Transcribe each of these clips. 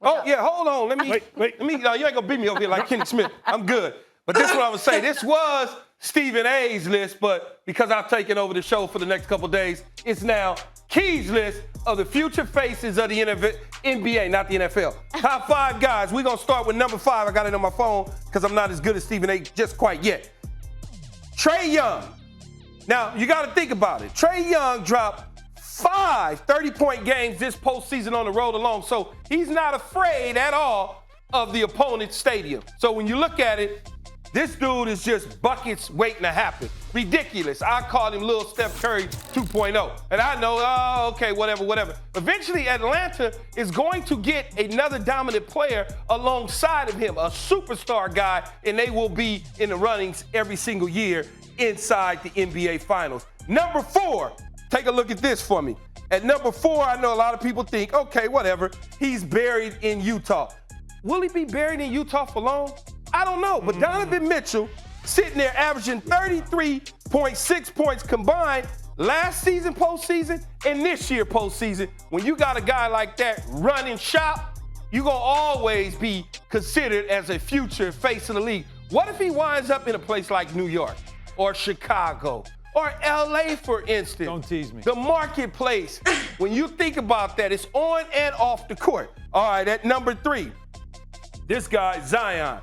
Oh, yeah, hold on. Let me, you ain't gonna beat me over here like Kenny Smith. I'm good. But this is what I would say. This was Stephen A's list, but because I've taken over the show for the next couple days, it's now Key's list of the future faces of the NBA, not the NFL. Top 5 guys. We're gonna start with number 5. I got it on my phone because I'm not as good as Stephen A just quite yet. Trae Young. Now, you got to think about it. Trae Young dropped 5 30-point games this postseason on the road alone, so he's not afraid at all of the opponent's stadium. So when you look at it, this dude is just buckets waiting to happen. Ridiculous. I call him Little Steph Curry 2.0. And I know, okay, whatever. Eventually, Atlanta is going to get another dominant player alongside of him, a superstar guy, and they will be in the runnings every single year inside the NBA Finals. Number 4, take a look at this for me. At number 4, I know a lot of people think, okay, whatever, he's buried in Utah. Will he be buried in Utah for long? I don't know, but Donovan Mitchell sitting there averaging 33.6 points combined last season postseason and this year postseason. When you got a guy like that running shop, you're going to always be considered as a future face of the league. What if he winds up in a place like New York or Chicago or LA, for instance? Don't tease me. The marketplace, when you think about that, it's on and off the court. All right, at number 3, this guy, Zion.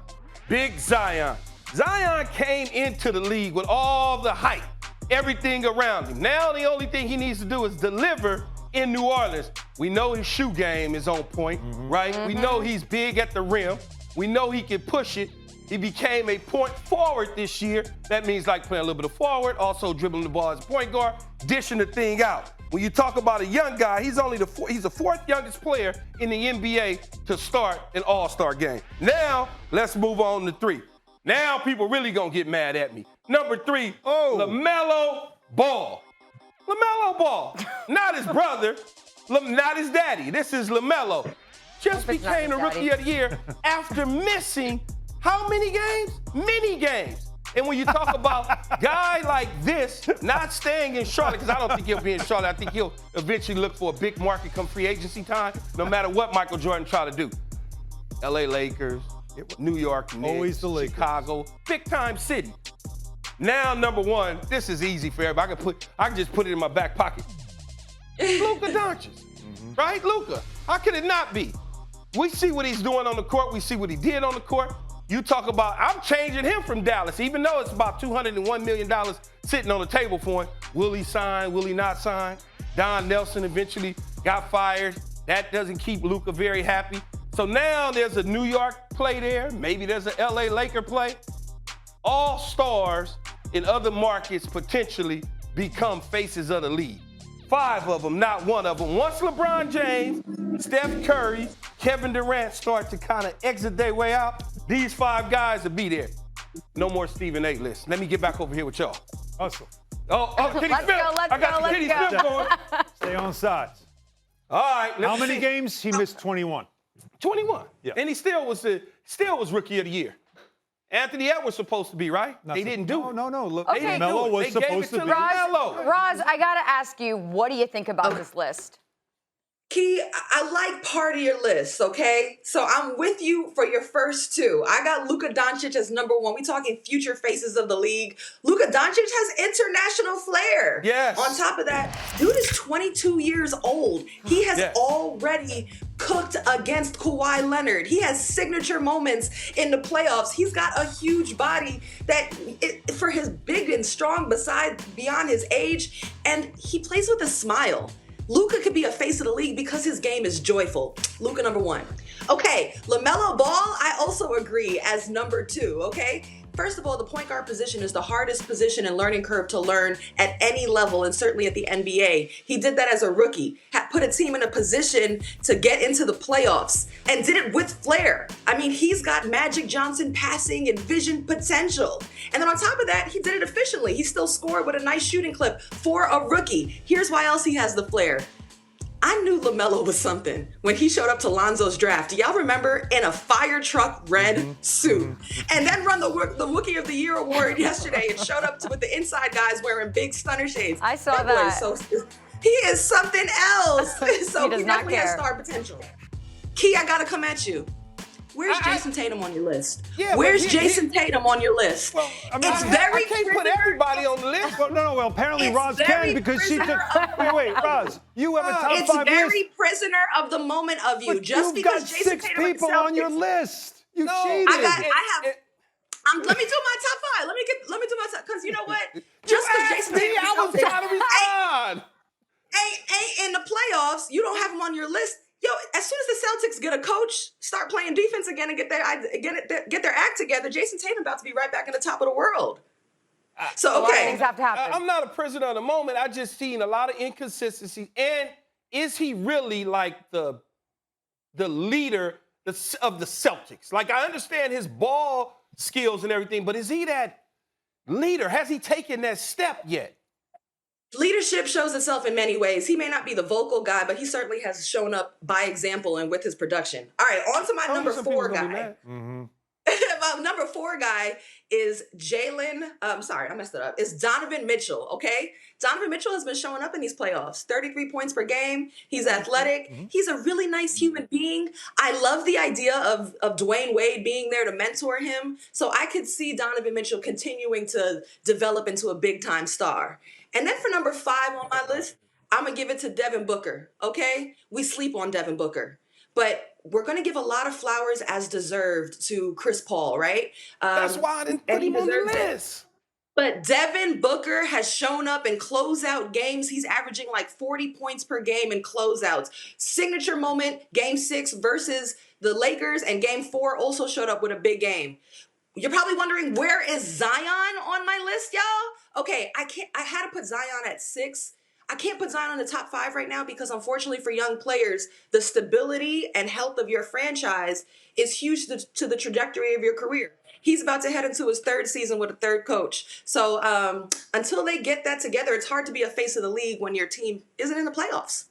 Big Zion. Zion came into the league with all the hype, everything around him. Now the only thing he needs to do is deliver in New Orleans. We know his shoe game is on point, right? We know he's big at the rim. We know he can push it. He became a point forward this year. That means like playing a little bit of forward, also dribbling the ball as a point guard, dishing the thing out. When you talk about a young guy, he's the 4th youngest player in the NBA to start an all-star game. Now, let's move on to 3. Now people really gonna get mad at me. Number 3, LaMelo Ball. LaMelo Ball, not his brother, not his daddy. This is LaMelo. Just became the Rookie of the Year after missing how many games? Many games. And when you talk about a guy like this not staying in Charlotte, because I don't think he'll be in Charlotte. I think he'll eventually look for a big market come free agency time, no matter what Michael Jordan try to do. LA Lakers, New York Knicks, always the Lakers. Chicago, big-time city. Now, number 1, this is easy for everybody. I can just put it in my back pocket. Luka Doncic, right? Luka. How could it not be? We see what he's doing on the court. We see what he did on the court. You talk about, I'm changing him from Dallas, even though it's about $201 million sitting on the table for him. Will he sign? Will he not sign? Don Nelson eventually got fired. That doesn't keep Luka very happy. So now there's a New York play there. Maybe there's a LA Laker play. All stars in other markets potentially become faces of the league. 5 of them, not 1 of them. Once LeBron James, Steph Curry, Kevin Durant start to kind of exit their way out, these 5 guys will be there. No more Stephen A list. Let me get back over here with y'all. Hustle. Oh, Kenny Smith. I got the Kenny Smith going. Stay on sides. All right. How many games? He missed 21. 21. Yeah. And he still was Rookie of the Year. Anthony Edwards was supposed to be, right? They didn't do it. No. Look, Okay. Melo was They gave supposed it to to be. Melo. Roz, I got to ask you, what do you think about this list? Key, I like part of your list, okay? So I'm with you for your first 2. I got Luka Doncic as number 1. We talking future faces of the league. Luka Doncic has international flair. Yes. On top of that, dude is 22 years old. He has already cooked against Kawhi Leonard. He has signature moments in the playoffs. He's got a huge body that, for his big and strong beyond his age, and he plays with a smile. Luka could be a face of the league because his game is joyful. Luka, number 1. Okay, LaMelo Ball, I also agree as number 2, okay? First of all, the point guard position is the hardest position and learning curve to learn at any level, and certainly at the NBA. He did that as a rookie, put a team in a position to get into the playoffs, and did it with flair. I mean, he's got Magic Johnson passing and vision potential. And then on top of that, he did it efficiently. He still scored with a nice shooting clip for a rookie. Here's why else he has the flair. I knew LaMelo was something when he showed up to Lonzo's draft. Do y'all remember? In a fire truck red suit. And then run the Rookie of the Year award yesterday and showed up with the inside guys wearing big stunner shades. I saw that. He is something else. So He does he not definitely has care. star potential. Key, I gotta come at you. Where's Jason Tatum on your list? Where's Jason Tatum on your list? Well, I mean, It's I very can't put everybody on the list. Well, no. Well, apparently It's Roz very can because she took. prisoner Wait, Roz, you have a top It's 5 very list. prisoner of the moment of you. But Just you've because got Jason 6 Tatum and people on your Celtics- list. You No, cheated. Let me do my top 5. Let me do my top, because you know what? Just because Jason Tatum and I was Celtics trying to respond. ain't in the playoffs, you don't have them on your list. Yo, as soon as the Celtics get a coach, start playing defense again, and get their act together, Jason Tatum about to be right back in the top of the world. So A lot of okay, things have to happen. I'm not a prisoner of the moment. I just seen a lot of inconsistencies. And is he really like the leader of the Celtics? Like, I understand his ball skills and everything, but is he that leader? Has he taken that step yet? leadership shows itself in many ways. He may not be the vocal guy, but he certainly has shown up by example and with his production. All right, on to my number Some 4 people gonna be guy. mad. My number 4 guy is sorry, I messed it up. It's Donovan Mitchell, okay? Donovan Mitchell has been showing up in these playoffs. 33 points per game. He's athletic. He's a really nice human being. I love the idea of Dwayne Wade being there to mentor him. So I could see Donovan Mitchell continuing to develop into a big-time star. And then for number 5 on my list, I'm going to give it to Devin Booker, okay? We sleep on Devin Booker. But we're going to give a lot of flowers as deserved to Chris Paul, right? That's why I didn't put him on the list. But Devin Booker has shown up in closeout games. He's averaging like 40 points per game in closeouts. Signature moment, Game 6 versus the Lakers, and Game 4 also showed up with a big game. You're probably wondering, where is Zion on my list, y'all? Okay, I had to put Zion at 6. I can't put Zion in the top 5 right now because, unfortunately for young players, the stability and health of your franchise is huge to the trajectory of your career. He's about to head into his 3rd season with a 3rd coach. So until they get that together, it's hard to be a face of the league when your team isn't in the playoffs.